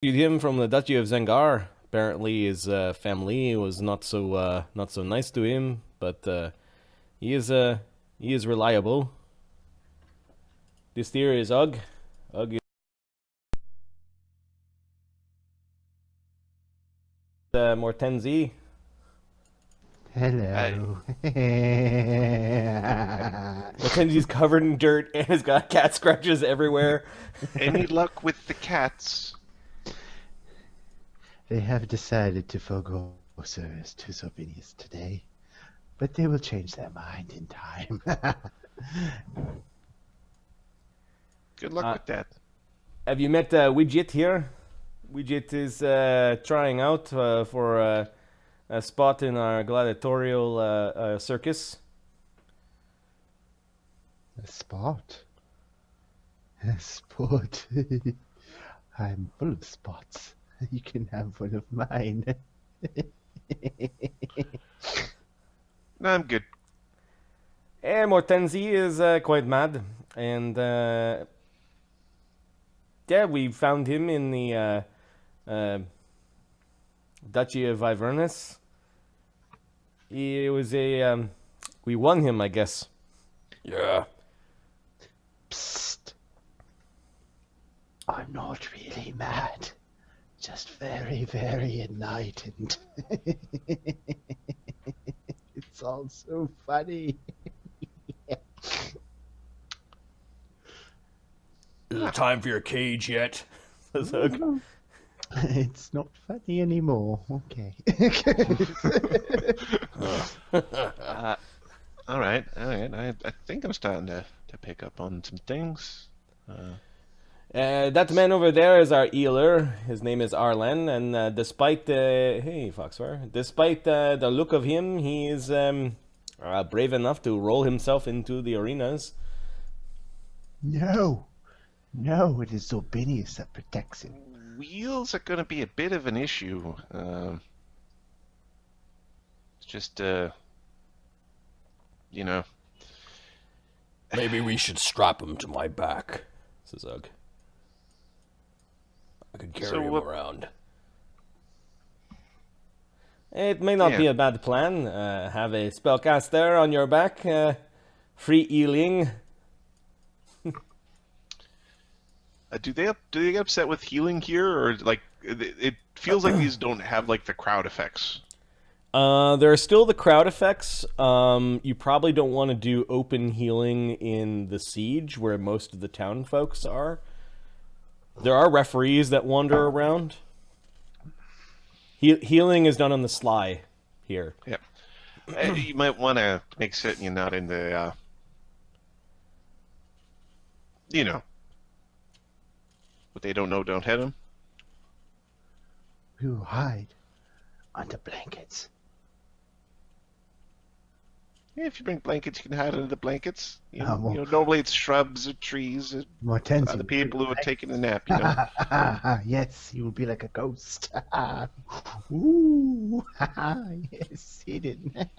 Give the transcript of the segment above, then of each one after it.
him from the Duchy of Zengar. Apparently, his family was not so nice to him, but he is reliable. This here is Ugg. Ugg is Mortenzi. Hello. Mortenzi's covered in dirt and has got cat scratches everywhere. Any luck with the cats? They have decided to forgo service to Sylvanius today, but they will change their mind in time. Good luck with that. Have you met Widget here? Widget is trying out for a spot in our gladiatorial circus. A spot? A sport? I'm full of spots. You can have one of mine. No, I'm good. Mortenzi is quite mad, and yeah, we found him in the Duchy of Vyedd. He was a we won him, I guess. Yeah. Psst. I'm not really mad. Just very, very enlightened. It's all so funny. Is it time for your cage yet? Says Hug. It's not funny anymore. Okay. All right. I think I'm starting to pick up on some things. That man over there is our healer. His name is Arlen, and despite hey Foxfire, despite the look of him, he is brave enough to roll himself into the arenas. No, it is Zorbinius that protects him. Wheels are going to be a bit of an issue. It's just, you know. Maybe we should strap him to my back, says Ugg. I could carry him around. It may not be a bad plan. Have a spellcaster on your back. Free healing. Do they get upset with healing here, or like it feels like these don't have like the crowd effects? There are still the crowd effects. You probably don't want to do open healing in the siege where most of the town folks are. There are referees that wander around. Healing is done on the sly here. Yep. You might want to make certain you're not in the, you know, what they don't know, don't hit them. Who hide under blankets. Yeah, if you bring blankets, you can hide under the blankets. You know, normally it's shrubs or trees or other people who are taking a nap, you know. Yes, you will be like a ghost. Ooh, yes, hidden.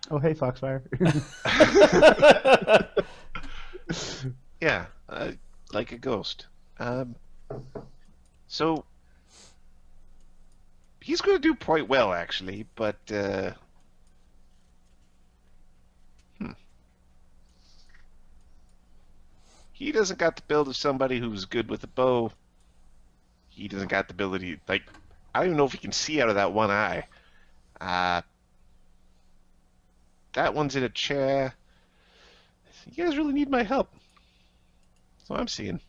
Oh, hey, Foxfire. Yeah, like a ghost. So he's going to do quite well, actually, but he doesn't got the build of somebody who's good with a bow. He doesn't got the ability, like, I don't even know if he can see out of that one eye. That one's in a chair. You guys really need my help. That's what I'm seeing.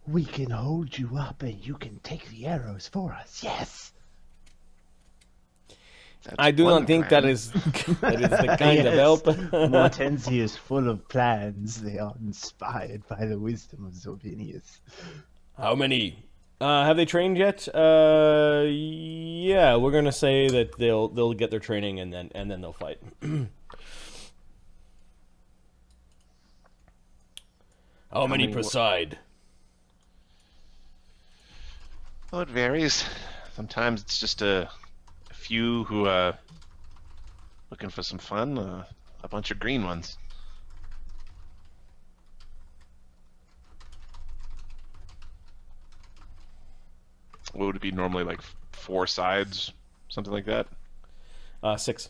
We can hold you up and you can take the arrows for us. Yes. I do not think that is the kind of help. Mortenzi is full of plans. They are inspired by the wisdom of Zorbinius. How many? Have they trained yet? Yeah, we're gonna say that they'll get their training and then they'll fight. How many preside? Well, it varies. Sometimes it's just a few who are looking for some fun, a bunch of green ones. what would it be normally, like 4 sides, something like that? 6.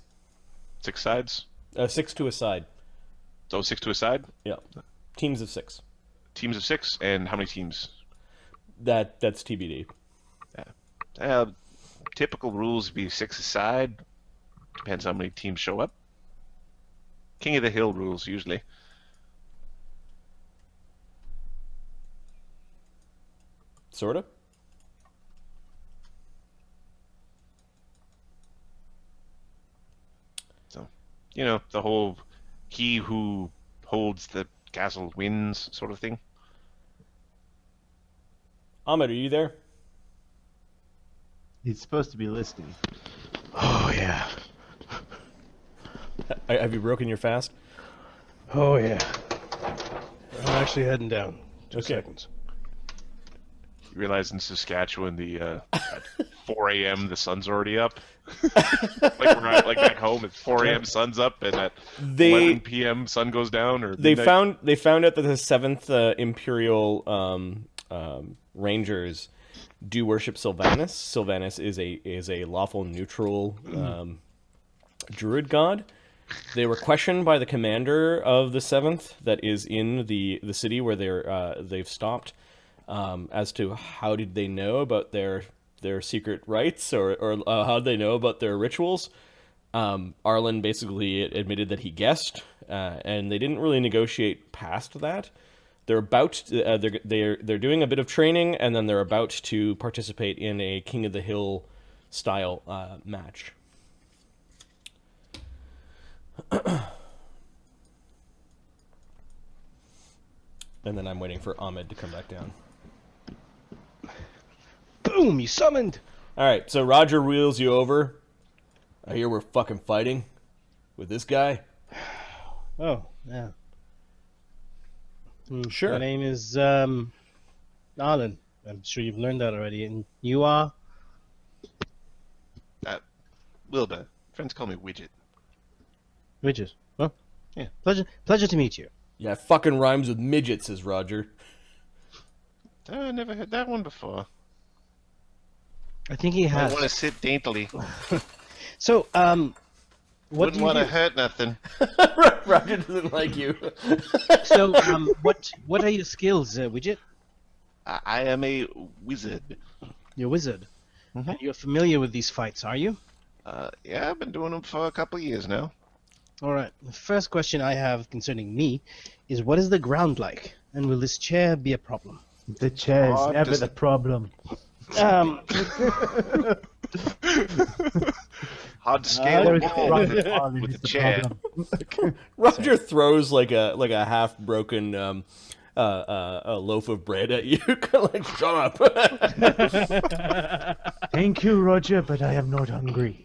6 sides? 6 to a side. So 6 to a side? Yeah. Teams of 6. Teams of 6, and how many teams? That's TBD. Typical rules would be 6 a side. Depends how many teams show up. King of the Hill rules, usually. Sort of. So, the whole he who holds the castle wins sort of thing. Ahmed, are you there? He's supposed to be listening. Oh, yeah. Have you broken your fast? Oh, yeah. I'm actually heading down. 2 Okay. seconds. You realize in Saskatchewan, at 4 a.m. the sun's already up. like back home, it's 4 a.m. sun's up, and at 11 p.m. sun goes down. Or They midnight. found out that the 7th Imperial Rangers do worship Sylvanus. Sylvanus is a lawful neutral druid god. They were questioned by the commander of the 7th that is in the city where they've stopped, as to how did they know about their secret rites, or how did they know about their rituals. Arlen basically admitted that he guessed, and they didn't really negotiate past that. They're they're doing a bit of training, and then they're about to participate in a King of the Hill style match. And then I'm waiting for Ahmed to come back down. Boom! You summoned! Alright, so Roger wheels you over. I hear we're fucking fighting with this guy. Oh, yeah. Sure. My name is Arlen. I'm sure you've learned that already. And you are? Wilbur. Friends call me Widget. Richard. Well, Yeah. Pleasure to meet you. Yeah, it fucking rhymes with midget, says Roger. Oh, I never heard that one before. I think he I has. want to sit daintily. So, what Wouldn't do you want to do? hurt nothing. Roger doesn't like you. So, what are your skills, Widget? I am a wizard. You're a wizard. Mhm. And you're familiar with these fights, are you? Yeah, I've been doing them for a couple of years now. All right. The first question I have concerning me is, what is the ground like? And will this chair be a problem? The chair's Oh, never does- the problem. Hard to scale there a is wall rock with, with a chair. Roger throws like a half broken a loaf of bread at you. Like, shut up. Thank you, Roger, but I am not hungry.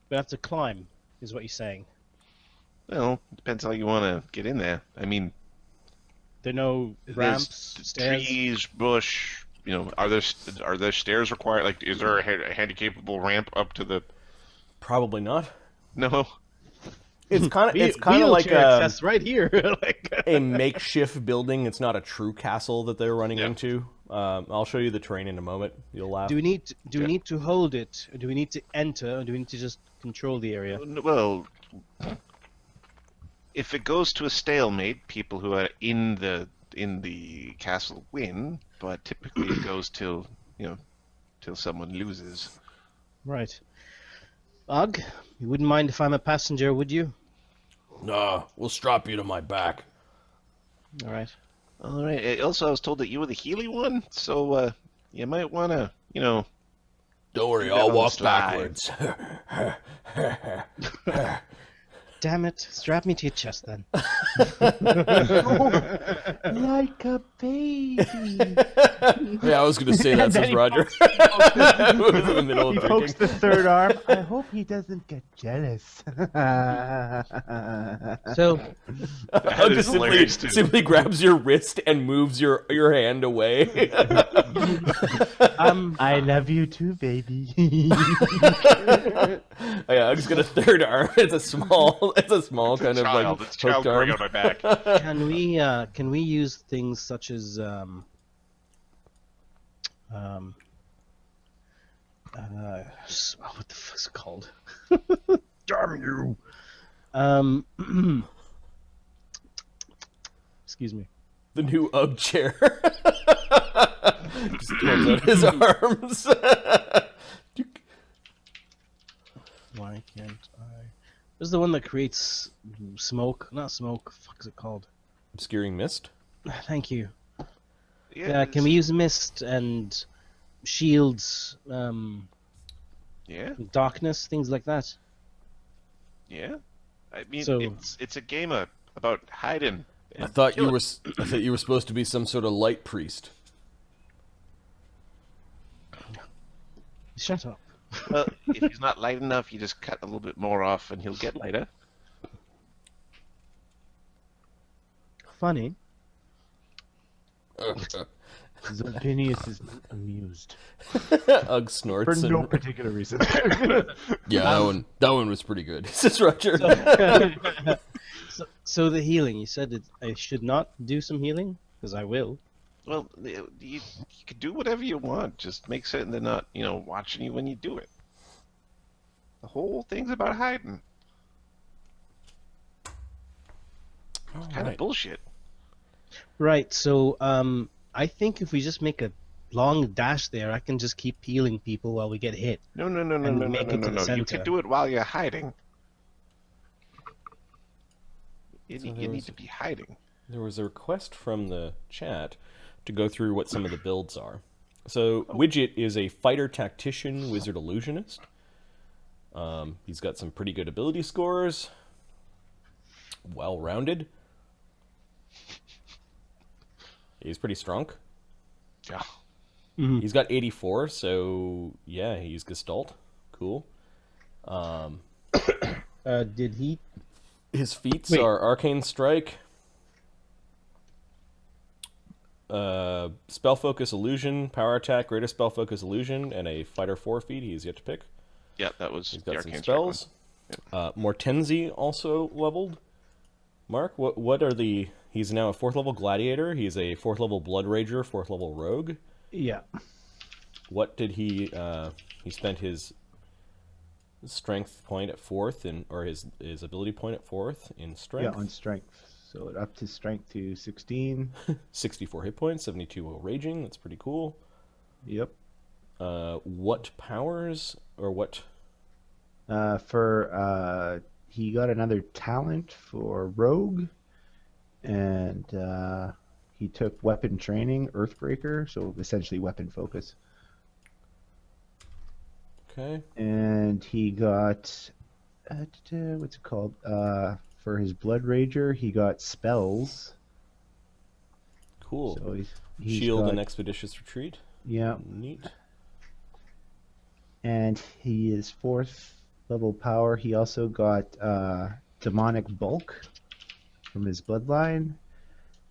We have to climb, is what you're saying. Well, depends how you want to get in there. I mean, There are no there's ramps, stairs. trees, bush. Are there stairs required? Like, is there a handicapable ramp up to the? Probably not. No. It's kind of like Wheelchair access right here. Like a makeshift building. It's not a true castle that they're running Yeah. into. I'll show you the terrain in a moment. You'll laugh. Do we need to hold it? Or do we need to enter? Or do we need to just control the area? Well, if it goes to a stalemate, people who are in the castle win. But typically, it goes till someone loses. Right. Ugh, you wouldn't mind if I'm a passenger, would you? Nah, we'll strap you to my back. All right. All right. Also, I was told that you were the Healy one, so you might want to, Don't worry, I'll I'll on the walk slide. backwards. Damn it! Strap me to your chest then. Like a baby. Yeah, I was gonna say that, And then says he Roger. Who was in the middle He of pokes drinking. the third arm. I hope he doesn't get jealous. So, Hug is just hilarious, too. simply grabs your wrist and moves your hand away. I love you too, baby. Yeah, I'm just gonna third arm. It's a small it's a small kind of child. like It's child hooked arm. growing on my back. Can we use things such as what the fuck's it called? Damn you! Excuse me. The new Ugg chair. Just holds out his arms. Why can't I? This is the one that creates smoke. Not smoke. Fuck is it called? Obscuring mist. Thank you. Yeah, Can we use mist and shields, Yeah, darkness, things like that? yeah. I mean, So- it's a game about hiding. I thought you were supposed to be some sort of light priest. Shut up. Well, if he's not light enough, you just cut a little bit more off, and he'll get lighter. Funny. Zopinius is amused Ugg snorts. for no and- particular reason. Yeah, that one was pretty good. Says Roger. So the healing. You said I should not do some healing because I will. Well, you can do whatever you want. Just make certain they're not, watching you when you do it. The whole thing's about hiding. It's kind of bullshit. Right. So I think if we just make a long dash there, I can just keep healing people while we get hit. No. And make it to the You center. can do it while you're hiding. You So there need was- to be hiding. There was a request from the chat to go through what some of the builds are. So Widget is a fighter tactician wizard illusionist. He's got some pretty good ability scores. Well-rounded. He's pretty strong. Yeah. He's got 84, so yeah, he's Gestalt. Cool. Did he? His feats Wait. are Arcane Strike, Spell Focus Illusion, Power Attack, Greater Spell Focus Illusion, and a Fighter 4 feat he's yet to pick. Yeah, that was He's the got some arcane strike one. spells. Mortenzi also leveled. Mark, what are the... He's now a 4th level Gladiator. He's a 4th level Blood Rager, 4th level Rogue. Yeah. What did he... he spent his strength point at 4th, or his ability point at 4th in strength. Yeah, on strength. So up to strength to 16. 64 hit points, 72 while raging. That's pretty cool. Yep. What powers, or what... He got another talent for rogue, and he took weapon training, Earthbreaker, so essentially weapon focus. Okay. And he got what's it called? For his Blood Rager, he got spells. Cool. So he's Shield got, and Expeditious Retreat. yeah, Neat. and he is 4th level power. He also got demonic bulk from his bloodline,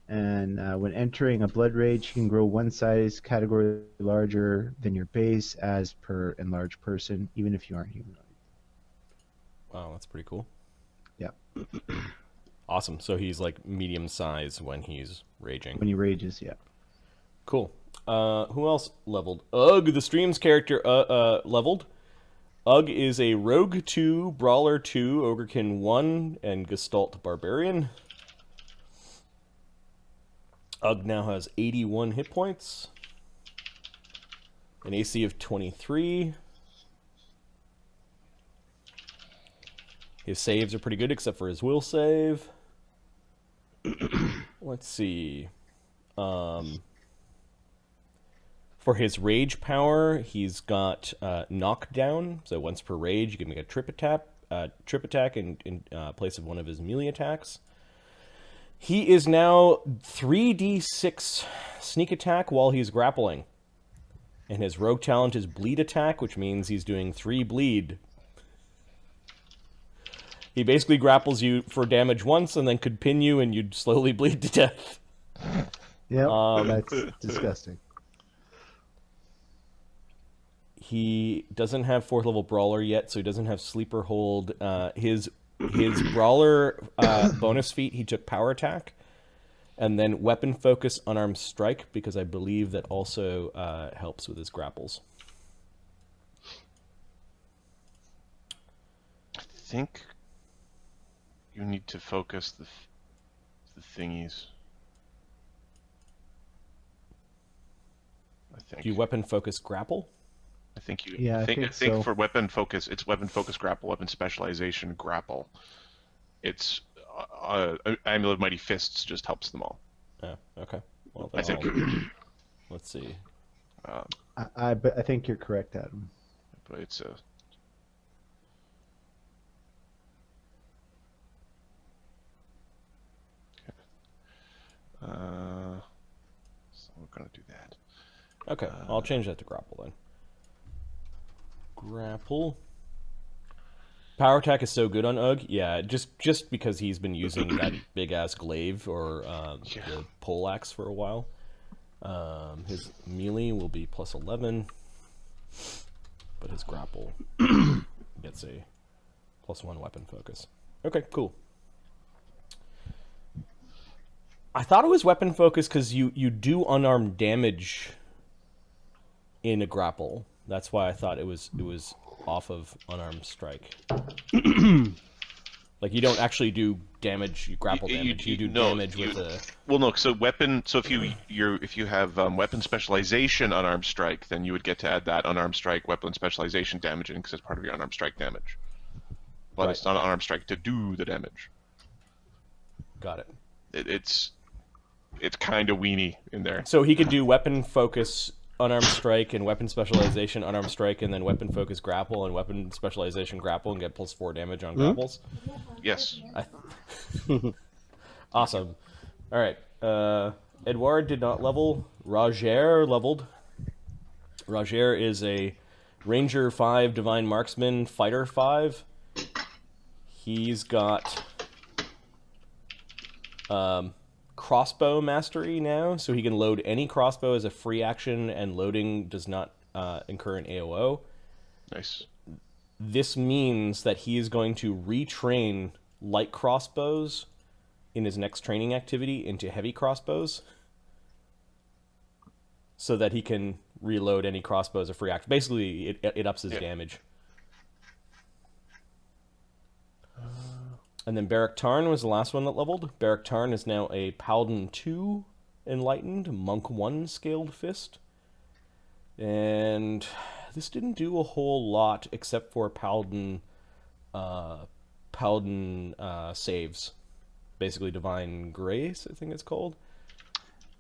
and when entering a blood rage, he can grow one size category larger than your base as per enlarged person, even if you aren't humanoid. Wow, that's pretty cool. Yeah. Awesome. So he's like medium size when he's raging. When he rages, yeah. Cool. Who else leveled? Ugg, the stream's character, leveled. Ugg is a Rogue 2, Brawler 2, Ogrekin 1, and Gestalt Barbarian. Ugg now has 81 hit points, an AC of 23. His saves are pretty good, except for his will save. Let's see. For his rage power, he's got knockdown. So once per rage, you can make a trip attack in place of one of his melee attacks. He is now 3d6 sneak attack while he's grappling. And his rogue talent is bleed attack, which means he's doing 3 bleed. He basically grapples you for damage once and then could pin you and you'd slowly bleed to death. Yeah, that's disgusting. He doesn't have 4th level Brawler yet, so he doesn't have Sleeper Hold. His His brawler bonus feat, he took power attack, and then weapon focus, unarmed strike, because I believe that also helps with his grapples. I think you need to focus the thingies. I think. Do you weapon focus grapple? I think you. Yeah, I think so. For weapon focus, it's weapon focus grapple, weapon specialization grapple. It's Amulet of Mighty Fists just helps them all. Oh, okay. Well, I think. Let's see. I think you're correct, Adam. But it's a. So we're gonna do that. Okay, I'll change that to grapple then. Grapple. Power attack is so good on Ugg. Yeah, just because he's been using that big ass glaive or the poleaxe for a while. His melee will be plus 11, but his grapple gets a plus 1 weapon focus. Okay, cool. I thought it was weapon focus because you do unarmed damage in a grapple. That's why I thought it was off of unarmed strike. Like you don't actually do damage, you grapple damage. You do damage with a. Well, no. So weapon. So if you have weapon specialization unarmed strike, then you would get to add that unarmed strike weapon specialization damaging because it's part of your unarmed strike damage. But it's not unarmed strike to do the damage. Got it. It's kind of weenie in there. So he could do weapon focus unarmed strike and weapon specialization unarmed strike, and then weapon focus grapple and weapon specialization grapple and get plus 4 damage on grapples. Yes. Awesome. All right. Edouard did not level. Roger leveled. Roger is a Ranger 5, Divine Marksman, Fighter 5. He's got crossbow mastery now, so he can load any crossbow as a free action, and loading does not incur an AOO. Nice. This means that he is going to retrain light crossbows in his next training activity into heavy crossbows, so that he can reload any crossbow as a free action. Basically, it ups his damage. And then Beric Tarn was the last one that leveled. Beric Tarn is now a Paladin 2 Enlightened, Monk 1 Scaled Fist. And this didn't do a whole lot except for Paladin saves. Basically Divine Grace, I think it's called.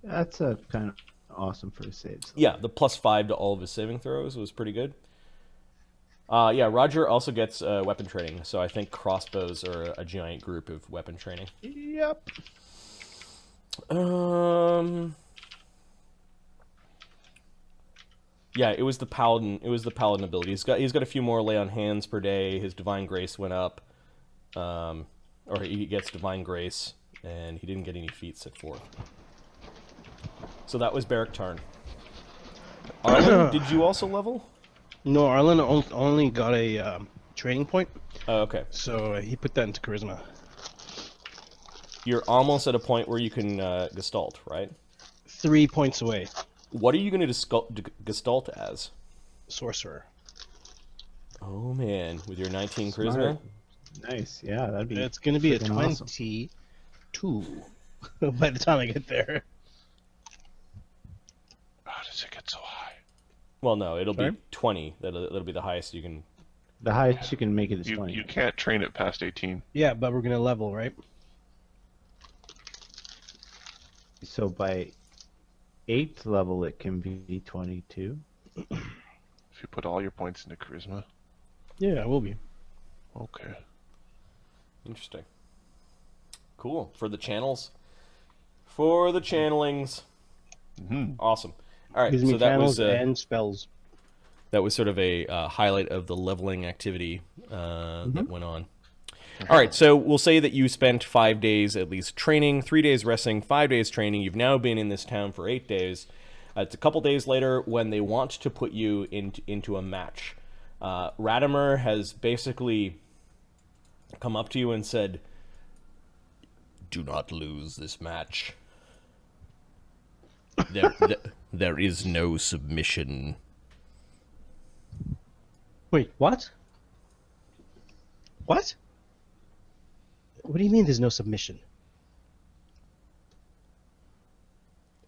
That's a kind of awesome for his saves. Yeah, the plus 5 to all of his saving throws was pretty good. Yeah, Roger also gets weapon training, so I think crossbows are a giant group of weapon training. Yep. Yeah, it was the paladin. It was the paladin ability. He's got a few more lay on hands per day. His divine grace went up, or he gets divine grace, and he didn't get any feats at 4th. So that was Beric Tarn. Arlen, did you also level? No, Arlen only got a training point. Oh, okay. So he put that into charisma. You're almost at a point where you can gestalt, right? 3 points away. What are you going to gestalt as? Sorcerer. Oh man, with your 19 charisma. Smart. Nice. Yeah, that'd be. It's going to be a freaking 22 awesome. by the time I get there. How does it get so high? Well, no, it'll Sorry? be 20. That'll be the highest you can. The highest you can make it is You 20. can't train it past 18. Yeah, but we're going to level, right? So by 8th level, it can be 22. If you put all your points into charisma. Yeah, I will be. Okay. Interesting. Cool. For the channels. For the channelings. Mm-hmm. Awesome. All right, Gives me so that channels was and spells. that was sort of a highlight of the leveling activity that went on. All right, so we'll say that you spent 5 days at least training, 3 days resting, 5 days training. You've now been in this town for 8 days. It's a couple days later when they want to put you into a match. Radamer has basically come up to you and said, "Do not lose this match. There is no submission." Wait, what? What? What do you mean there's no submission?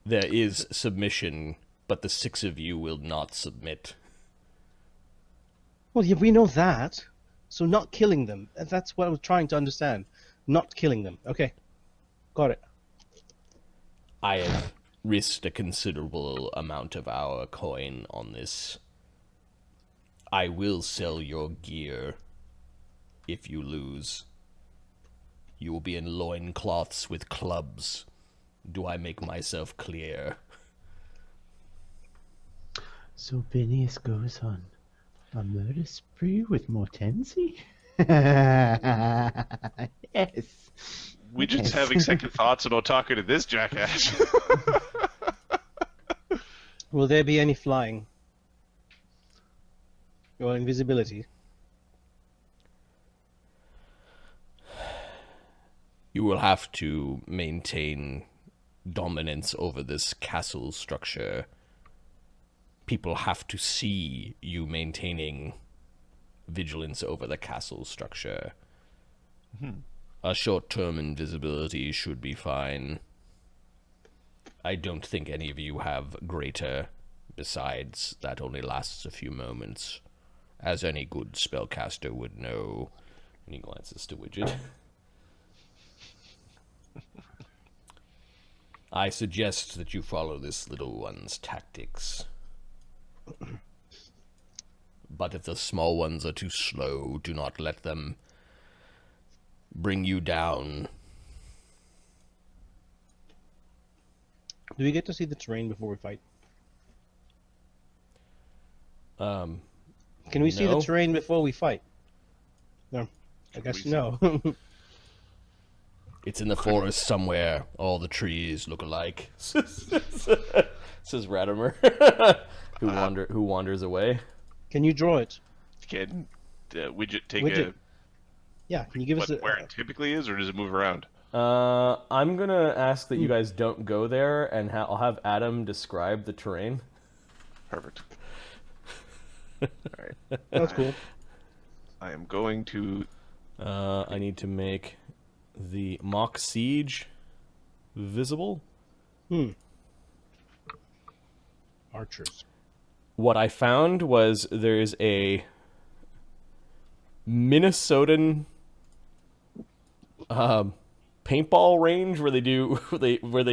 There is submission, but the 6 of you will not submit. Well, yeah, we know that. So not killing them. That's what I was trying to understand. Not killing them. Okay. Got it. I have risked a considerable amount of our coin on this. I will sell your gear if you lose. You will be in loincloths with clubs. Do I make myself clear? So Phineas goes on a murder spree with Mortensi? Yes. We just Yes. having second thoughts about talking to this jackass. Will there be any flying? Or invisibility? You will have to maintain dominance over this castle structure. People have to see you maintaining vigilance over the castle structure. A short-term invisibility should be fine. I don't think any of you have greater. Besides, that only lasts a few moments, as any good spellcaster would know. And he glances to Widget. I suggest that you follow this little one's tactics. But if the small ones are too slow, do not let them bring you down. Do we get to see the terrain before we fight? Can we see the No. terrain before we fight? No. I guess no. It's in the forest somewhere. All the trees look alike. Says Radamer, who wanders away. Can you draw it? Can Widget take Widget. Yeah, can you give us where it typically is, or does it move around? I'm gonna ask that you guys don't go there, and I'll have Adam describe the terrain. Perfect. Alright. That's cool. I am going to... I need to make the mock siege visible. Archers. What I found was there's a Minnesotan paintball range where they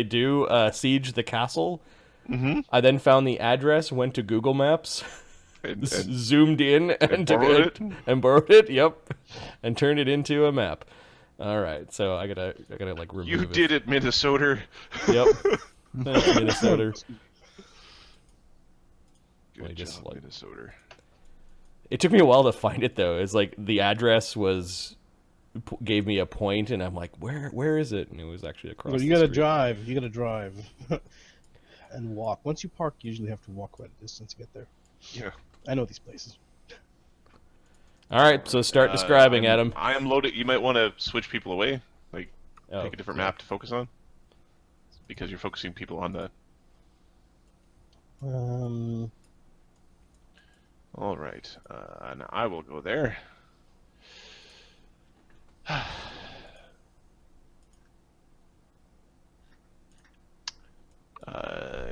do siege the castle. Mm-hmm. I then found the address, went to Google Maps, And zoomed in and borrowed it? and borrowed it. Yep, and turned it into a map. All right, so I gotta like remove you it. did it, Minnesota. Yep, that's Minnesota. Good Let me just, job, like- Minnesota. It took me a while to find it though. It's like the address gave me a point, and I'm like, where is it? And it was actually across. Well, you the gotta street. drive. You gotta drive. And walk. Once you park, you usually have to walk quite a distance to get there. Yeah. I know these places. All right, so start describing, Adam. I am loaded. You might want to switch people away. Like, Oh, pick a different yeah. map to focus on. Because you're focusing people on the... Alright. And I will go there.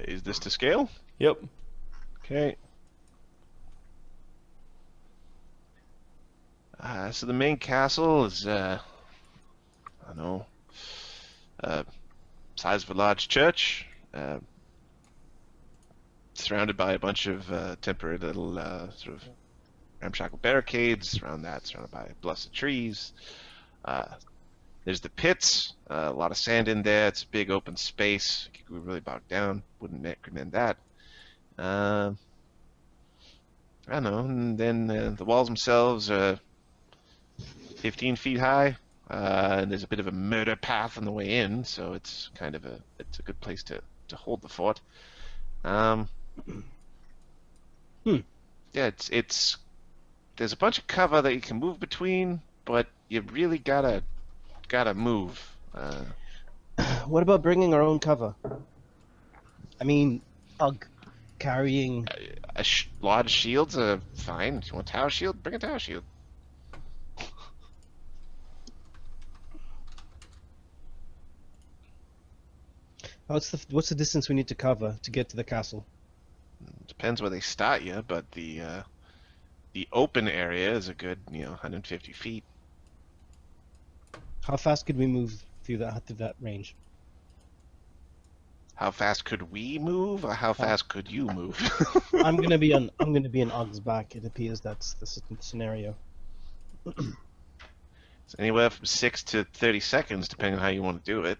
Is this to scale? Yep. Okay. So the main castle is, I don't know, size of a large church, surrounded by a bunch of temporary little sort of ramshackle barricades. Around that, surrounded by blessed trees. There's the pits, a lot of sand in there. It's a big open space. You could really bog down. Wouldn't recommend that. I don't know. And then the walls themselves are 15 feet high. And there's a bit of a murder path on the way in, so it's kind of a good place to hold the fort. Yeah, it's there's a bunch of cover that you can move between, but you really gotta move. What about bringing our own cover? I mean, Ugg carrying. Lot of shields are fine. If you want a tower shield, bring a tower shield. What's the distance we need to cover to get to the castle? Depends where they start you, but the open area is a good 150 feet. How fast could we move through that range? How fast could we move, or how fast could you move? I'm gonna be on Ugg's back. It appears that's the scenario. It's anywhere from 6 to 30 seconds, depending on how you want to do it.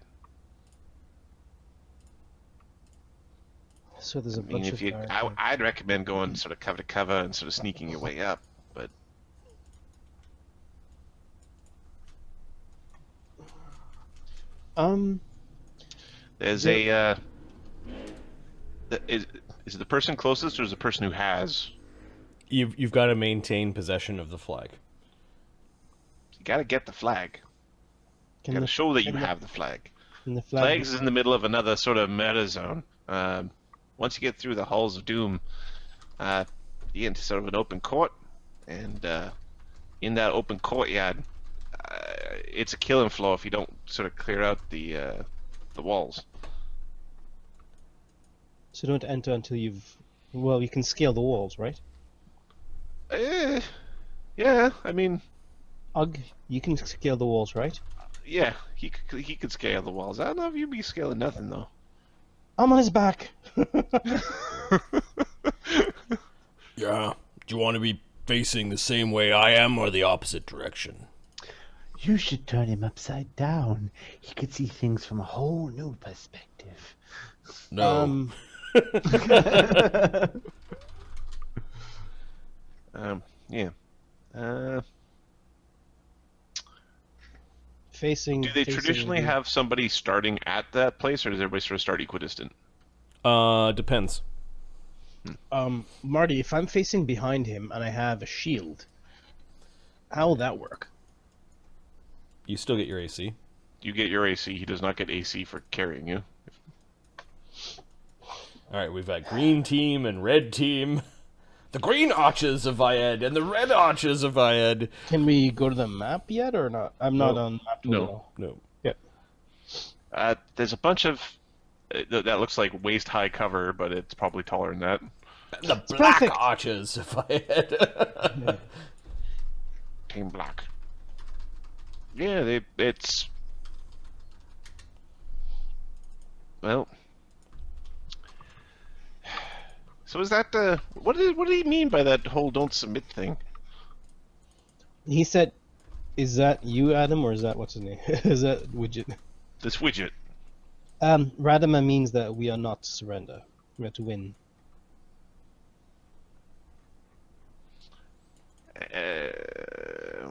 So there's a I mean, bunch of guards. I'd recommend going sort of cover to cover and sort of sneaking your way up, but there's a is it the person closest, or is it the person who has? You've got to maintain possession of the flag. You got to get the flag. Can Got to the- show that you can the- have the flag. can the flag Flags is in the middle of another sort of meta zone. Once you get through the halls of doom, you get into sort of an open court, and in that open courtyard, it's a killing floor if you don't sort of clear out the walls. So don't enter until you've. Well, you can scale the walls, right? Yeah, I mean, Ugg, you can scale the walls, right? yeah, he could scale the walls. I don't know if you'd be scaling nothing though. I'm on his back. Yeah. Do you want to be facing the same way I am, or the opposite direction? You should turn him upside down. He could see things from a whole new perspective. No. Yeah. Facing. Do they facing traditionally the- have somebody starting at that place, or does everybody sort of start equidistant? Depends. Marty, if I'm facing behind him and I have a shield, how will that work? You still get your AC. You get your AC. He does not get AC for carrying you. All right, we've got green team and red team. The green archers of Vyedd and the red archers of Vyedd. Can we go to the map yet or not? I'm not on the map. No. No. There's a bunch of that looks like waist high cover, but it's probably taller than that. The black perfect. archers of Vyedd. Team Black. Yeah, it's well. So is that what did he mean by that whole "don't submit" thing? He said, "Is that you, Adam, or is that what's his name? Is that Widget?" This widget. Radamer means that we are not to surrender. We are to win.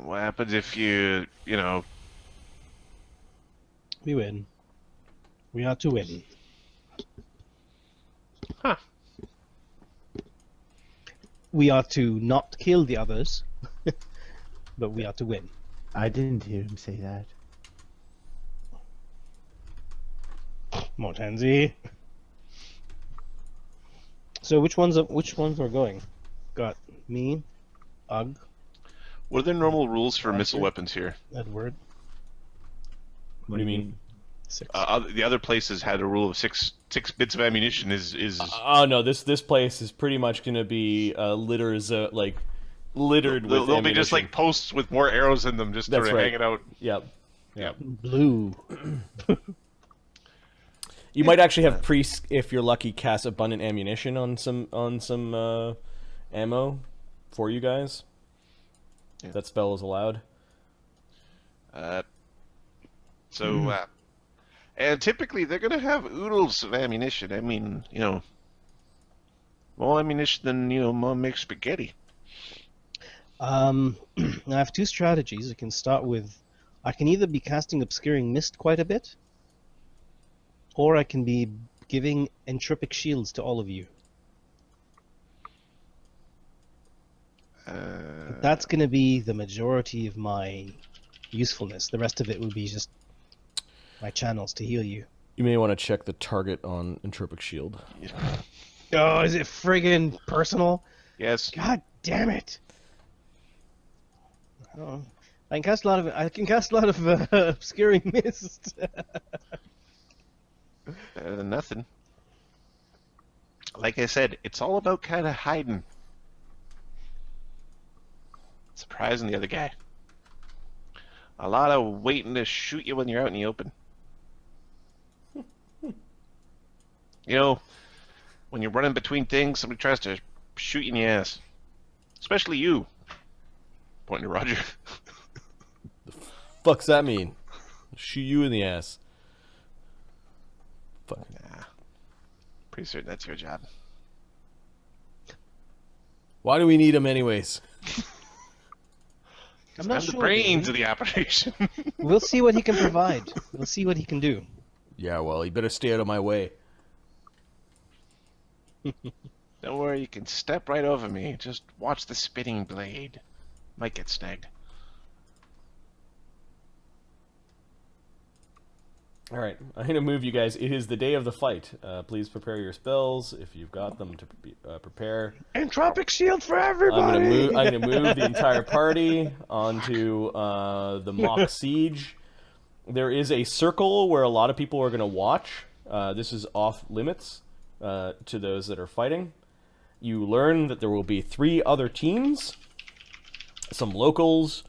What happens if you We win. We are to win. Huh. We are to not kill the others, but we are to win. I didn't hear him say that. Mortanzi. So which ones are going? Got me, Ugg, What are the normal rules for missile weapons here? Edward. What do you mean? 6. The other places had a rule of six bits of ammunition. Is Oh no, this place is pretty much gonna be littered with they'll be just ammunition. like posts with more arrows in them, just That's sort of right. hanging out. Yep. Blue. You might actually have priests, if you're lucky, cast abundant ammunition on some ammo for you guys. Yeah. That spell is allowed. And typically they're gonna have oodles of ammunition. I mean, more ammunition than Mom makes spaghetti. I have two strategies. I can start with, I can either be casting Obscuring Mist quite a bit, or I can be giving Entropic Shields to all of you. That's going to be the majority of my usefulness. The rest of it would be just my channels to heal you. You may want to check the target on entropic shield. Oh, is it friggin' personal? Yes. God damn it! Oh, I can cast a lot of obscuring mist. Better than nothing. Like I said, it's all about kind of hiding. Surprising the other guy. A lot of waiting to shoot you when you're out in the open. You know, when you're running between things, somebody tries to shoot you in the ass. Especially you. Pointing to Roger. Fuck's that mean? Shoot you in the ass. Fuck. Nah. Pretty certain that's your job. Why do we need him anyways? I'm not I'm sure. the brains dude. of the operation. We'll see what he can provide. We'll see what he can do. Yeah, well, you better stay out of my way. Don't worry, you can step right over me. Just watch the spitting blade. Might get snagged. All right, I'm going to move you guys. It is the day of the fight. Please prepare your spells if you've got them to prepare. Entropic shield for everybody. I'm going to move the entire party onto the mock siege. There is a circle where a lot of people are going to watch. This is off limits to those that are fighting. You learn that there will be 3 other teams, some locals.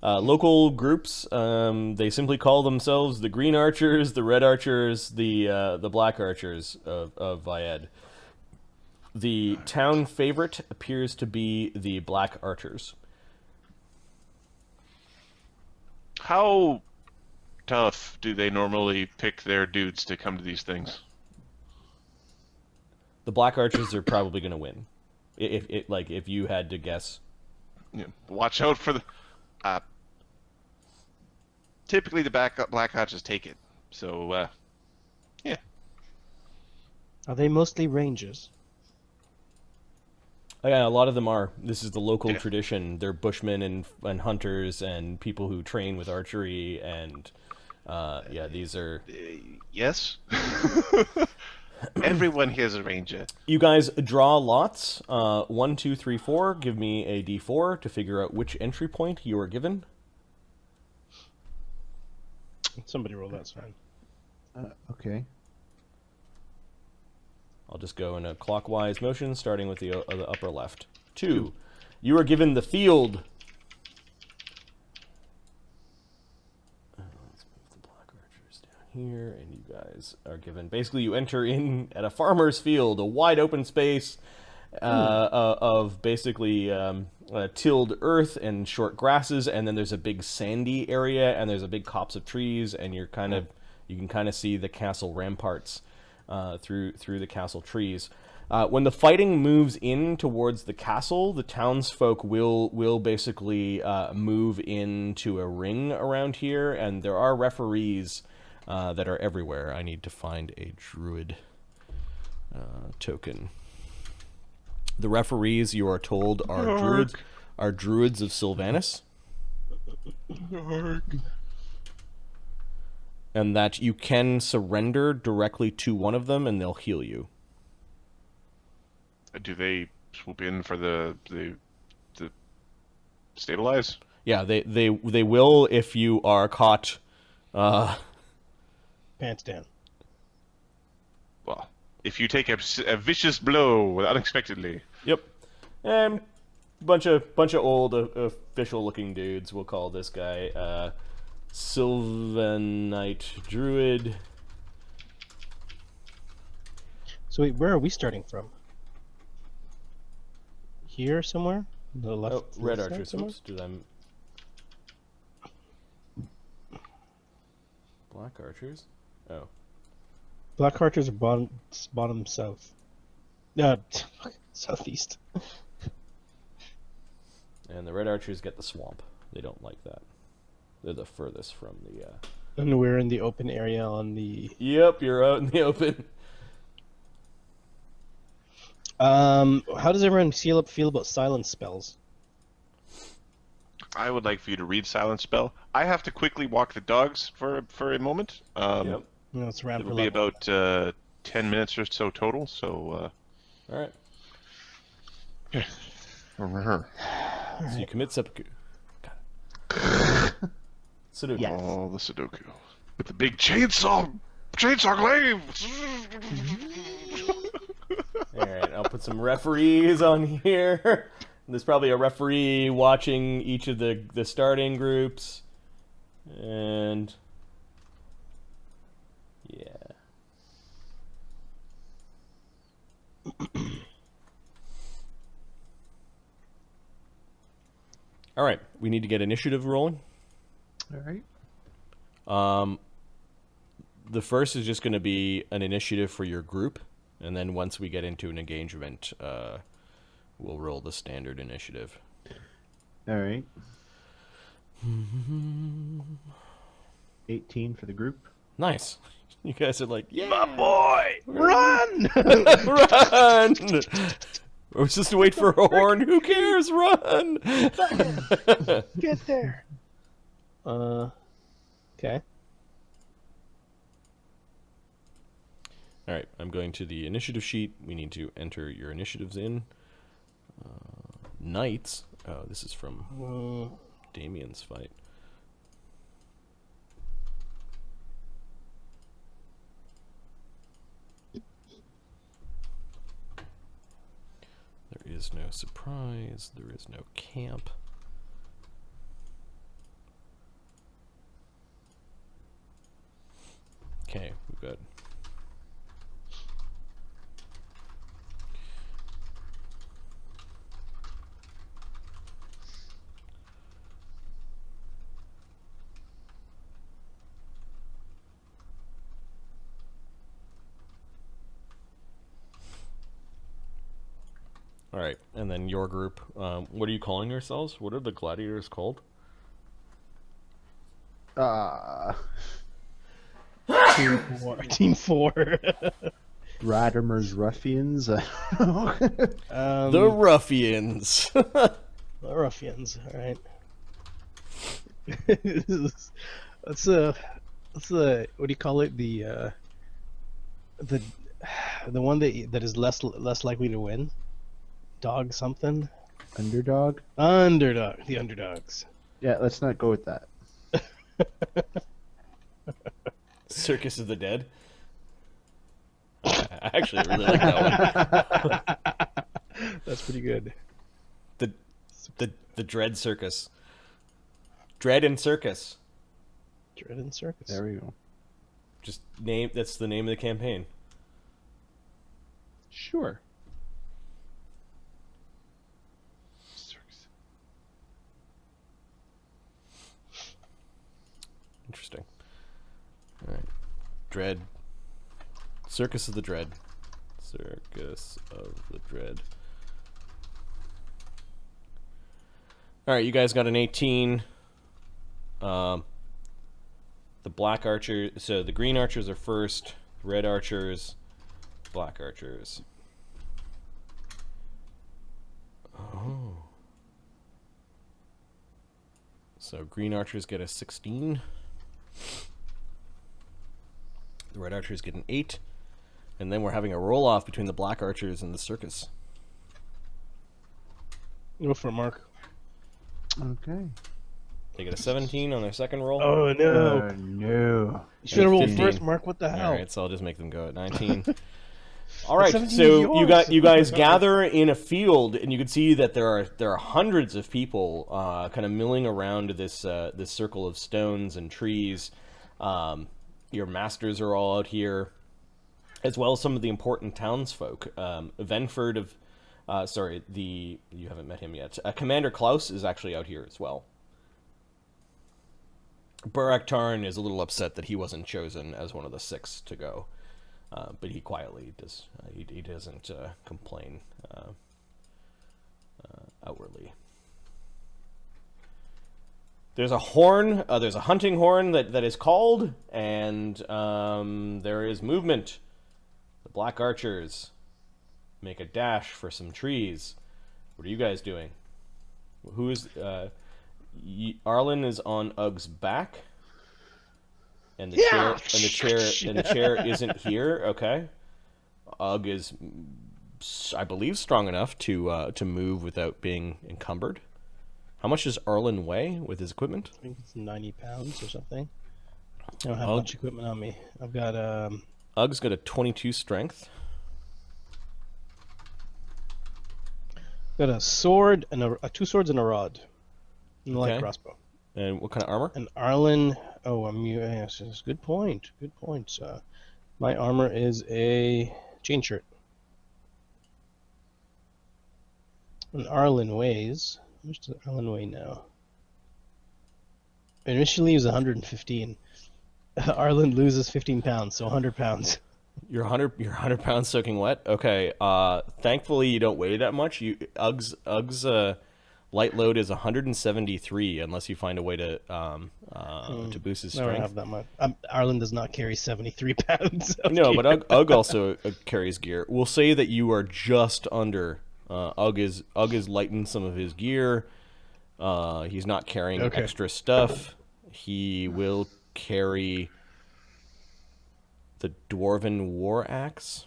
Local groups, they simply call themselves the Green Archers, the Red Archers, the Black Archers of Vyedd. The town favorite appears to be the Black Archers. How tough do they normally pick their dudes to come to these things? The Black Archers are probably going to win, if you had to guess. Yeah, watch out for the. Typically, the Black Archers take it. So, yeah. Are they mostly rangers? Yeah, a lot of them are. This is the local Yeah. tradition. They're bushmen and hunters and people who train with archery and yeah, these are. Yes. Everyone here's a ranger. You guys draw lots. 1, 2, 3, 4. Give me a D4 to figure out which entry point you are given. Somebody roll, that's fine. Okay. I'll just go in a clockwise motion, starting with the upper left. 2. You are given the field. Let's move the Black Archers down here, and you guys are given. Basically, you enter in at a farmer's field, a wide open space of basically tilled earth and short grasses, and then there's a big sandy area, and there's a big copse of trees, and you can kind of see the castle ramparts through the castle trees. When the fighting moves in towards the castle, the townsfolk will basically move into a ring around here, and there are referees that are everywhere. I need to find a druid token. The referees, you are told, are druids of Sylvanas. And that you can surrender directly to one of them and they'll heal you. Do they swoop in for the stabilize? Yeah, they will if you are caught Pants down. Well, if you take a vicious blow unexpectedly. Yep. And bunch of old official looking dudes. We'll call this guy Sylvanite Druid. So wait, where are we starting from? Here somewhere? The left. Oh, Red left side Archers. somewhere? Oops, did I... Black Archers? Oh. Black Archers are bottom south. Southeast. And the Red Archers get the swamp. They don't like that. They're the furthest from the... And we're in the open area on the... Yep, you're out in the open. How does everyone feel about silence spells? I would like for you to read Silent Spell. I have to quickly walk the dogs for a moment. Yep. No, it's around It'll for be level. about 10 minutes or so total. So. All right. Yeah. So you commit seppuku. Sudoku. Yes. Oh, the Sudoku with the big chainsaw glaive. All right, I'll put some referees on here. There's probably a referee watching each of the starting groups, and yeah. All right, we need to get initiative rolling. All right. The first is just going to be an initiative for your group, and then once we get into an engagement, we'll roll the standard initiative. All right. 18 for the group. Nice. You guys are like, yeah, My boy, Run! run! I was just wait for a horn. Who cares? Run! Get there. Okay. All right, I'm going to the initiative sheet. We need to enter your initiatives in. Knights. Oh, this is from Damien's fight. There is no surprise. There is no camp. Okay, we've got all right, and then your group. What are you calling yourselves? What are the gladiators called? Team 4. Radamer's ruffians. I don't know. The ruffians. The ruffians. All right. That's what do you call it? The one that is less likely to win. Dog something. Underdog. Underdog. The underdogs. Yeah, let's not go with that. Circus of the Dead. I actually really like that one. That's pretty good. The Dread Circus. Dread and Circus. Dread and Circus. There we go. Just name. That's the name of the campaign. Sure. Interesting. All right. Dread. Circus of the Dread. Circus of the Dread. All right, you guys got an 18. The black archer. So the green archers are first. Red archers. Black archers. Oh. So green archers get a 16. The red archers get an 8. And then we're having a roll-off between the black archers and the circus. Go for it, Mark. Okay. They get a 17 on their second roll. Oh no! No. You should have rolled 15. first, Mark. What the hell? All right, so I'll just make them go at 19. All right, 17 is so yours. you guys gather in a field, and you can see that there are hundreds of people kind of milling around this this circle of stones and trees. Your masters are all out here, as well as some of the important townsfolk. Venford of, you haven't met him yet. Commander Klaus is actually out here as well. Burak Tarn is a little upset that he wasn't chosen as one of the 6 to go. But he quietly does. He doesn't complain outwardly. There's a horn. There's a hunting horn that is called, and there is movement. The black archers make a dash for some trees. What are you guys doing? Who is? Arlen is on Ugg's back, and the Yeah! chair isn't here. Okay, Ugg is, I believe, strong enough to move without being encumbered. How much does Arlen weigh with his equipment? I think it's 90 pounds or something. I don't have Ugg. much equipment on me. I've got Ugg's got a 22 strength. got a sword and two swords and a rod, and a light Okay. crossbow. And what kind of armor? And Arlen, yes, good point. Good point. My armor is a chain shirt. And Arlen weighs. How much does Arlen weigh now? Initially, he was 115. Arlen loses 15 pounds, so 100 pounds. You're 100 pounds soaking wet. Okay. Thankfully you don't weigh that much. Ugg's light load is 173, unless you find a way to boost his I don't strength. have that much. Arlen does not carry 73 pounds. No, but Ugg also carries gear. We'll say that you are just under. Ugg is lightened some of his gear. He's not carrying extra stuff. He will carry the Dwarven War Axe.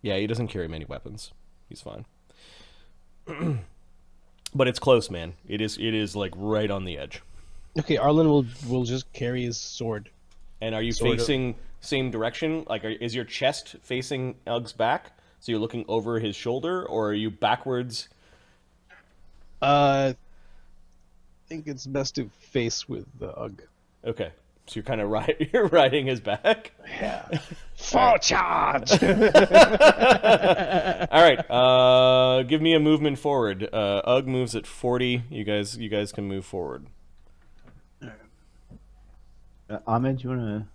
Yeah, he doesn't carry many weapons. He's fine. But it's close, man. It is like right on the edge. Okay, Arlen will just carry his sword. And are you Sort of. facing same direction? Like, is your chest facing Ugg's back? So you're looking over his shoulder, or are you backwards? I think it's best to face with the Ugg. Okay, so you're kind of you're riding his back. Yeah. Full charge! All right, give me a movement forward. Ugg moves at 40. You guys can move forward. Ahmed, you want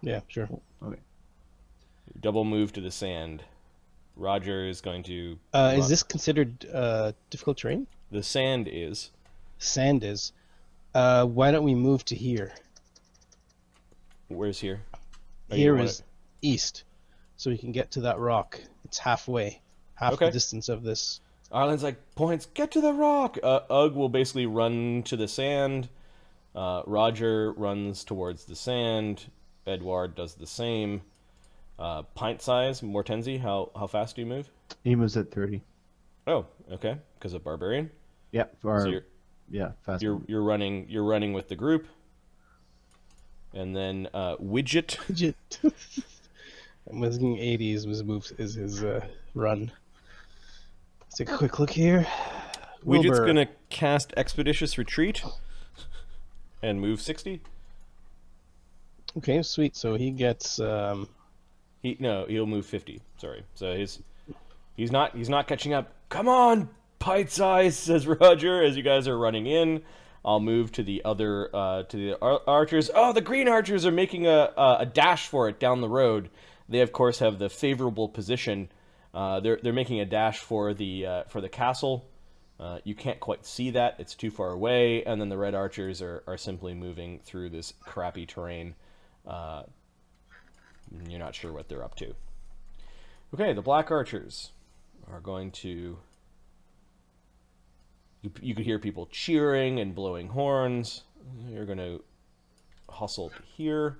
Yeah, sure. to? Okay. Double move to the sand. Roger is going to. Is this considered difficult terrain? The sand is. Sand is. Why don't we move to here? Where's here? Oh, you Here want is east, so we can get to that rock. It's halfway, half Okay. the distance of this. Arlen's like, points, get to the rock! Ugg will basically run to the sand. Roger runs towards the sand. Edward does the same. Pint size, Mortenzi, how fast do you move? He moves at 30. Oh, okay, because of Barbarian. Yep. So Fast. you're running with the group. And then Widget. I'm thinking 80s is his run. Let's take a quick look here. Widget's Wilbur. gonna cast Expeditious Retreat and move 60. Okay, sweet. So he gets. He'll move 50. Sorry. So he's not catching up. Come on, pint size, says Roger as you guys are running in. I'll move to the other archers. Oh, the green archers are making a dash for it down the road. They of course have the favorable position. They're making a dash for the castle. You can't quite see that; it's too far away. And then the red archers are simply moving through this crappy terrain. You're not sure what they're up to. Okay, the black archers are going to. You could hear people cheering and blowing horns. You're going to hustle to here.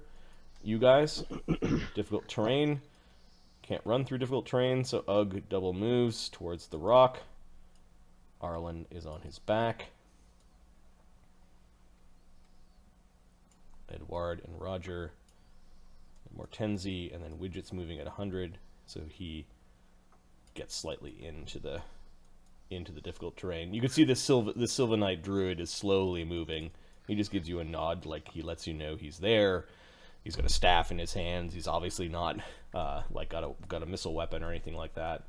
You guys, difficult terrain. Can't run through difficult terrain, so Ugg double moves towards the rock. Arlen is on his back. Edward and Roger. Mortenzi, and then Widget's moving at 100, so he gets slightly into the difficult terrain. You can see the Sylvanite Druid is slowly moving. He just gives you a nod, like he lets you know he's there. He's got a staff in his hands. He's obviously not like got a missile weapon or anything like that.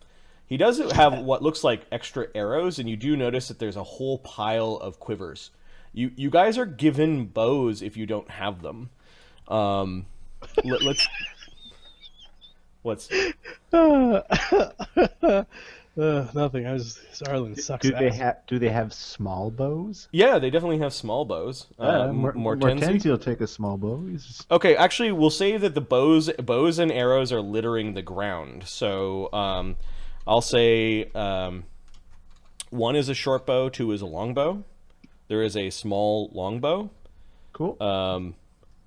He does have what looks like extra arrows, and you do notice that there's a whole pile of quivers. You guys are given bows if you don't have them. Let's. What's? Nothing. Arlen sucks. Do they have small bows? Yeah, they definitely have small bows. Mortenzi will take a small bow. Okay, actually, we'll say that the bows and arrows are littering the ground. So, I'll say 1 is a short bow, 2 is a long bow. There is a small long bow. Cool.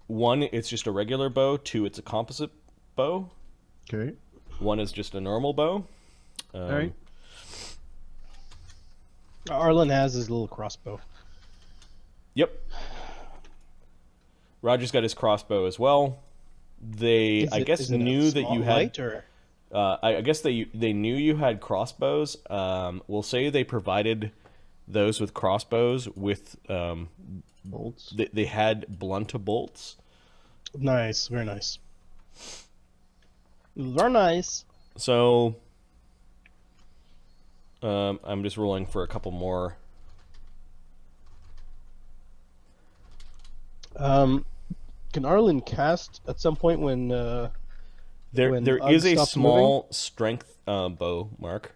1, it's just a regular bow. 2, it's a composite bow. Okay. 1 is just a normal bow. All right. Arlen has his little crossbow. Yep. Roger's got his crossbow as well. They, I guess, knew that you had. I guess they knew you had crossbows. We'll say they provided those with crossbows with Bolts. They had blunt bolts. Nice, very nice. Very nice. So, I'm just rolling for a couple more. Can Arlen cast at some point when There when is a stops small strength bow, Mark.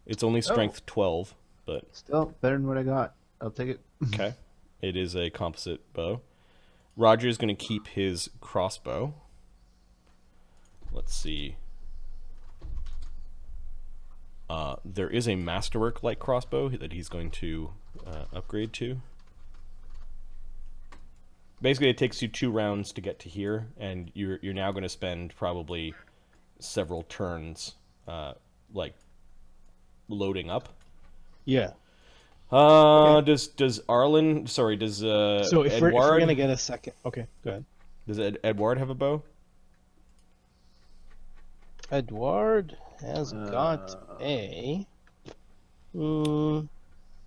It's only strength 12, but Still better than what I got. I'll take it. okay. It is a composite bow. Roger's going to keep his crossbow. Let's see. There is a masterwork light crossbow that he's going to upgrade to. Basically, it takes you 2 rounds to get to here, and you're now going to spend probably several turns, like loading up. Yeah. Okay. Does Arlen? Sorry, does So if Edward? we're gonna get a second, okay, go ahead. Does Edward have a bow? Edward has got a.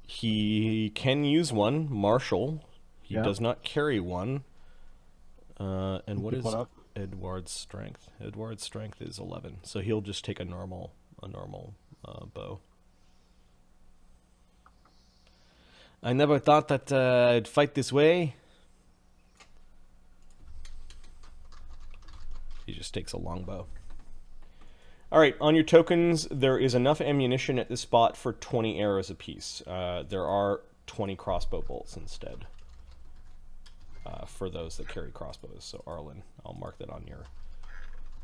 He can use one. Marshall. He Yeah. does not carry one. And what Pick is one up. Edward's strength? Edward's strength is 11, so he'll just take a normal bow. I never thought that I'd fight this way. He just takes a longbow. All right, on your tokens, there is enough ammunition at this spot for 20 arrows apiece. There are 20 crossbow bolts instead for those that carry crossbows. So Arlen, I'll mark that on your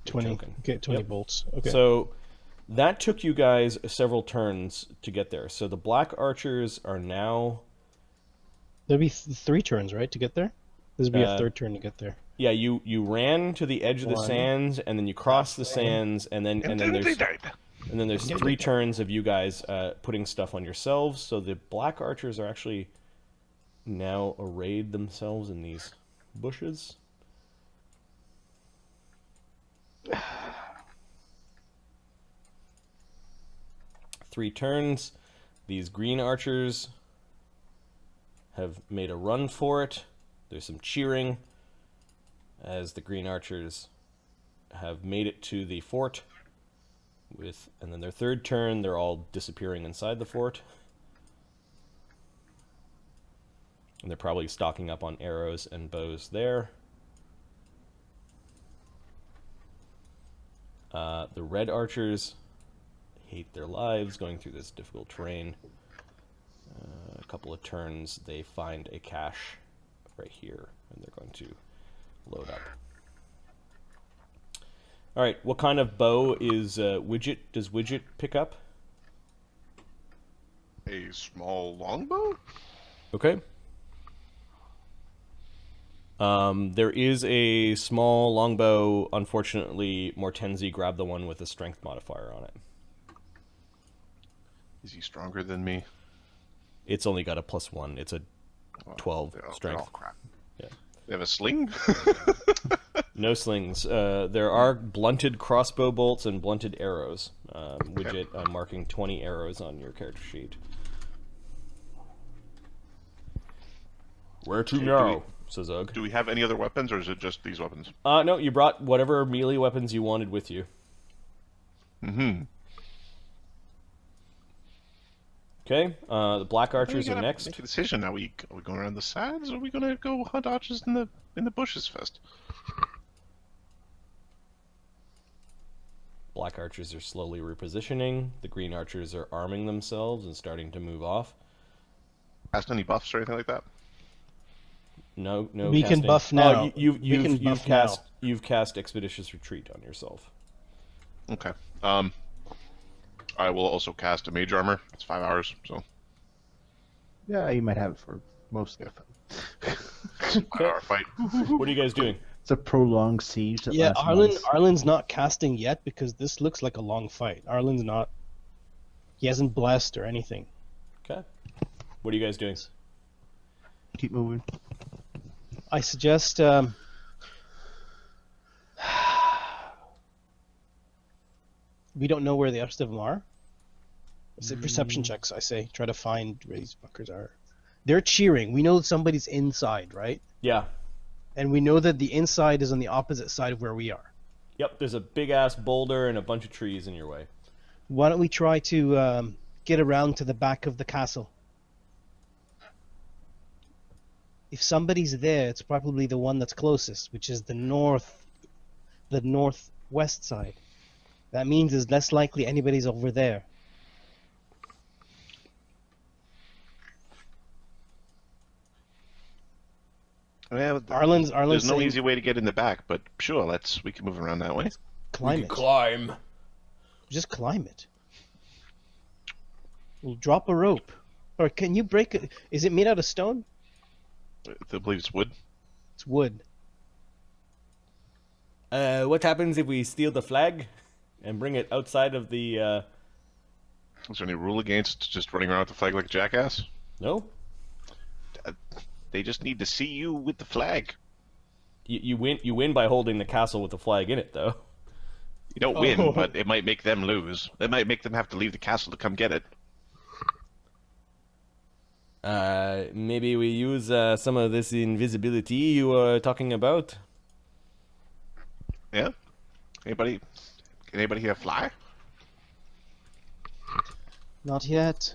20. token. Okay, 20 Yep. bolts. Okay. So that took you guys several turns to get there. So the black archers are now... There'll be 3 turns, right, to get there? This would be a 3rd turn to get there. Yeah, you ran to the edge of the One. sands, and then you crossed the sands, and then there's 3 turns of you guys putting stuff on yourselves. So the black archers are actually now arrayed themselves in these bushes. Three turns. These green archers have made a run for it. There's some cheering as the green archers have made it to the fort. And then their 3rd turn, they're all disappearing inside the fort. And they're probably stocking up on arrows and bows there. The red archers hate their lives going through this difficult terrain. A couple of turns, they find a cache right here, and they're going to load up. All right, what kind of bow is Widget? Does Widget pick up? A small longbow? Okay. There is a small longbow. Unfortunately, Mortenzi grabbed the one with a strength modifier on it. Is he stronger than me? It's only got a +1. It's a 12 strength. Oh, crap. Yeah. They have a sling? No slings. There are blunted crossbow bolts and blunted arrows. Widget, I'm marking 20 arrows on your character sheet. Where to Okay, now? Says Ugg. Do we have any other weapons, or is it just these weapons? No, you brought whatever melee weapons you wanted with you. Mm-hmm. Okay, the black archers are next. Make a decision. Are we going around the sides, or are we going to go hunt archers in the bushes first? Black archers are slowly repositioning. The green archers are arming themselves and starting to move off. Cast any buffs or anything like that? No. We can casting. buff now. Oh, you've cast Expeditious Retreat on yourself. Okay. I will also cast a mage armor. It's 5 hours, so Yeah, you might have it for most of the 5-hour fight. What are you guys doing? It's a prolonged siege that Yeah, lasts Arlen's months. Arlen's not casting yet because this looks like a long fight. Arlen's not. He hasn't blessed or anything. Okay. What are you guys doing? Keep moving. I suggest. We don't know where the rest of them are. I say perception checks. I say try to find where these fuckers are. They're cheering. We know somebody's inside, right? Yeah. And we know that the inside is on the opposite side of where we are. Yep, there's a big-ass boulder and a bunch of trees in your way. Why don't we try to get around to the back of the castle? If somebody's there, it's probably the one that's closest, which is the northwest side. That means it's less likely anybody's over there. Yeah, Arlen's there's no saying easy way to get in the back, but sure, we can move around that way. climb We it. can climb. Just climb it. We'll drop a rope. Or can you break it? Is it made out of stone? I believe it's wood. It's wood. What happens if we steal the flag and bring it outside of the, Is there any rule against just running around with the flag like a jackass? No? They just need to see you with the flag. You win by holding the castle with the flag in it, though. You don't win, but it might make them lose. It might make them have to leave the castle to come get it. Maybe we use some of this invisibility you were talking about. Yeah? Anybody here fly? Not yet.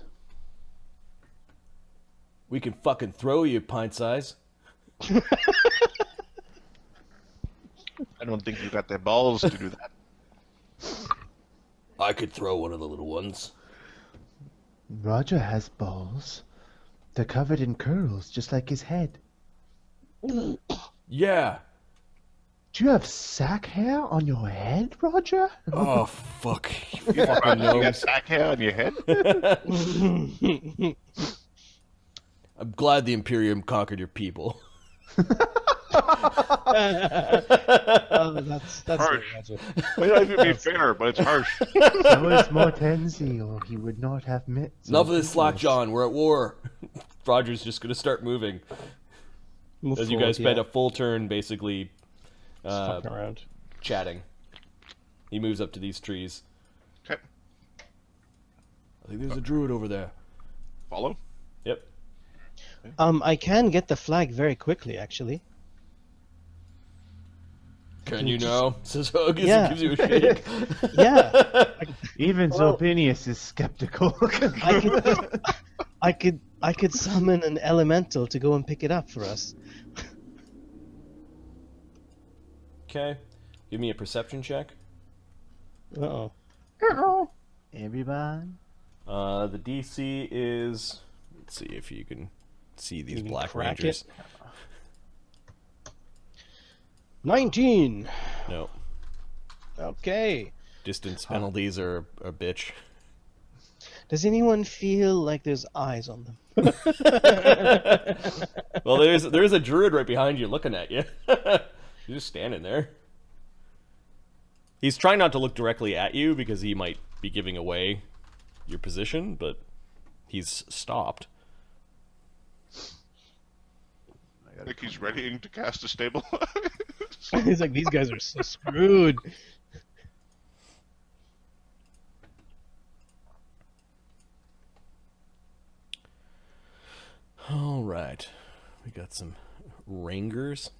We can fucking throw you, pint size. I don't think you got the balls to do that. I could throw one of the little ones. Roger has balls. They're covered in curls, just like his head. Yeah. Do you have sack hair on your head, Roger? Oh, fuck. You You fucking got gnomes. sack hair on your head? I'm glad the Imperium conquered your people. Oh, that's Harsh. Roger. Might not even be fair, but it's harsh. So is Mortenzi, or he would not have met. Enough of this slack, John. We're at war. Roger's just going to start moving. Move As you forward, guys spend yeah. a full turn basically Just fucking around. chatting. He moves up to these trees. Okay. I think there's a druid over there. Follow? Yep. I can get the flag very quickly, actually. Can you now? Says Hug as Yeah. he gives you a shake. Yeah, Even Well- Zopinius is skeptical. I could summon an elemental to go and pick it up for us. Okay. Give me a perception check. Uh-oh. Everyone. The DC is... Let's see if you can see these You can Black crack Rangers. 19! No. Okay. Distance penalties are a bitch. Does anyone feel like there's eyes on them? Well, there's a druid right behind you looking at you. You're just standing there. He's trying not to look directly at you because he might be giving away your position, but he's stopped. I think he's readying to cast a stable. He's like, these guys are so screwed. All right. We got some Rangers.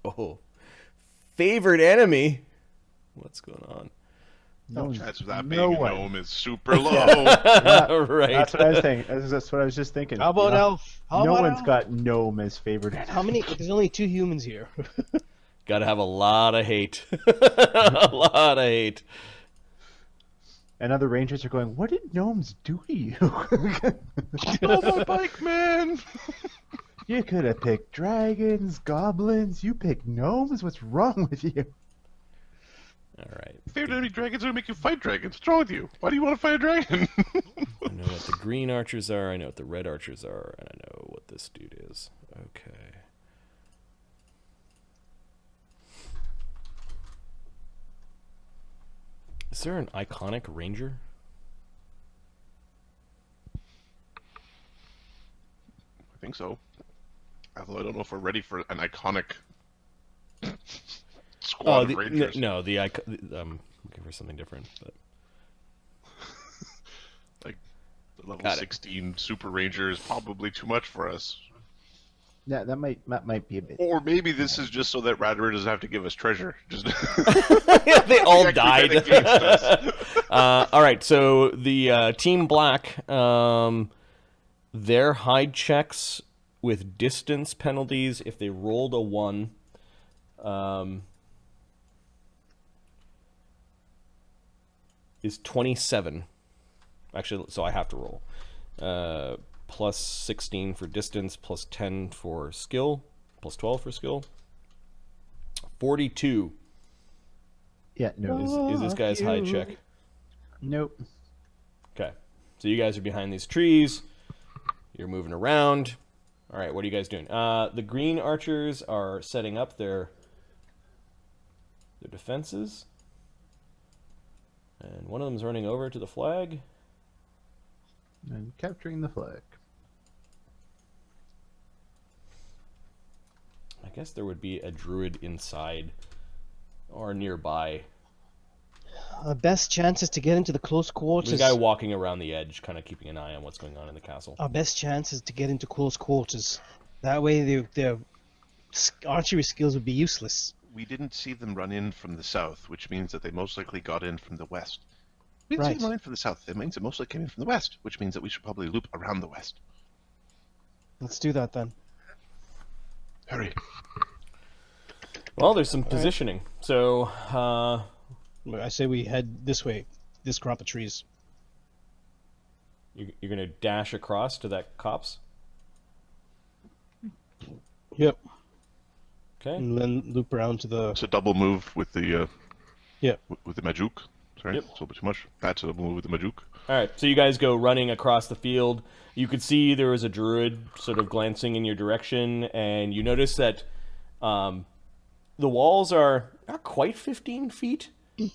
Oh. Favorite enemy? What's going on? No, Chance of that no being a one. gnome is super low. Right. That's what I was thinking. That's what I was just thinking. How about no, Elf? How no about one's Elf? got gnome as favorite. How many? There's only 2 humans here. Gotta have a lot of hate. A lot of hate. And other rangers are going, what did gnomes do to you? Oh, my bike, man! You could have picked dragons, goblins. You picked gnomes. What's wrong with you? All right. If there are any dragons, it would make you fight dragons. What's wrong with you? Why do you want to fight a dragon? I know what the green archers are, I know what the red archers are, and I know what this dude is. Okay. Is there an iconic ranger? I think so. Although I don't know if we're ready for an iconic squad of rangers. No, I'm looking for something different. But Like the level Got it. 16 super ranger is probably too much for us. Yeah, that might be a bit. Or maybe this is just so that Radamer doesn't have to give us treasure. Just they all Yeah, died. against us. All right, so the Team Black, their hide checks with distance penalties, if they rolled a 1, is 27. Actually, so I have to roll. Plus 16 for distance, plus 10 for skill, plus 12 for skill. 42 Yeah, no. is this guy's hide check. Nope. Okay, so you guys are behind these trees. You're moving around. All right, what are you guys doing? The green archers are setting up their defenses. And one of them is running over to the flag. And capturing the flag. I guess there would be a druid inside or nearby. Best chance is to get into the close quarters. There's a guy walking around the edge, kind of keeping an eye on what's going on in the castle. Our best chance is to get into close quarters. That way their archery skills would be useless. We didn't see them run in from the south, which means that they most likely got in from the west. We didn't see Right. them run in from the south. That means it most likely came in from the west, which means that we should probably loop around the west. Let's do that then. Hurry. Well, there's some positioning. So, I say we head this way, this crop of trees. you're going to dash across to that copse? Yep. Okay. And then loop around to the... It's a double move with the Yeah. with the Majuk. Sorry, Yep. it's a little bit too much. That's a double move with the Majuk. All right, so you guys go running across the field. You could see there was a druid sort of glancing in your direction, and you notice that the walls are not quite 15 feet,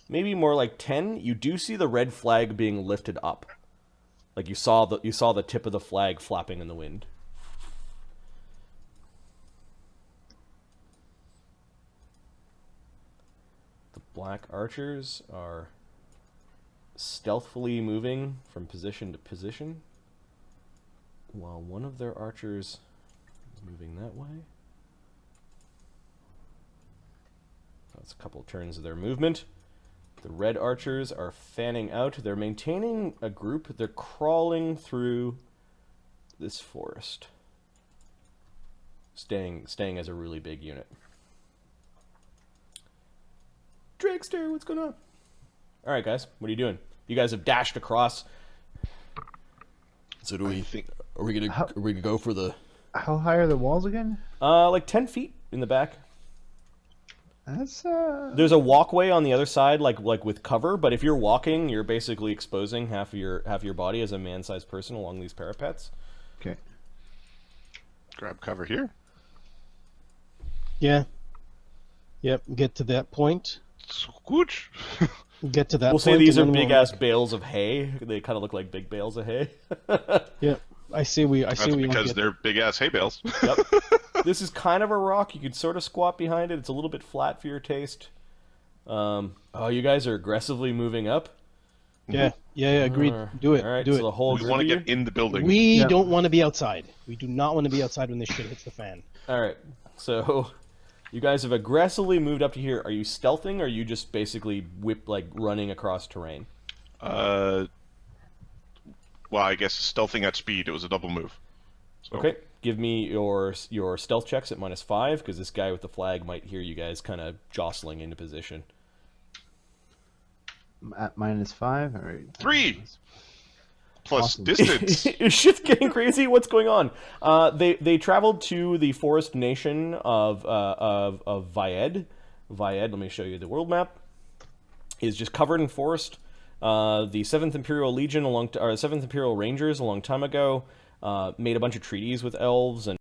maybe more like 10. You do see the red flag being lifted up, like you saw the tip of the flag flapping in the wind. The black archers are stealthily moving from position to position, while one of their archers is moving that way. That's a couple turns of their movement. The red archers are fanning out. They're maintaining a group. They're crawling through this forest, staying as a really big unit. Drakester, what's going on? All right, guys, what are you doing? You guys have dashed across. So are we gonna go for the How high are the walls again? like 10 feet in the back? That's There's a walkway on the other side, like with cover. But if you're walking, you're basically exposing half of your body as a man-sized person along these parapets. okay. Grab cover here. Yeah. Yep, get to that point. Scooch. Get to that We'll point. say these are and then big ass bales of hay. They kind of look like big bales of hay. Yeah, I see we That's want to because get... they're big ass hay bales. Yep. This is kind of a rock. You could sort of squat behind it. It's a little bit flat for your taste. Oh, you guys are aggressively moving up. Yeah, agreed. Do it. All right, do so it. the whole We group want to of you? get in the building. We Yeah. don't want to be outside. We do not want to be outside when this shit hits the fan. All right, so you guys have aggressively moved up to here. Are you stealthing, or are you just basically running across terrain? Well, I guess stealthing at speed. It was a double move. So, Okay, give me your stealth checks at -5, because this guy with the flag might hear you guys kind of jostling into position. At -5. All right. 3. plus Awesome. distance. Is shit getting crazy? What's going on? They traveled to the forest nation of Vyedd. Vyedd. Let me show you the world map. Is just covered in forest. The Seventh Imperial Legion, or Seventh Imperial Rangers, a long time ago, made a bunch of treaties with elves and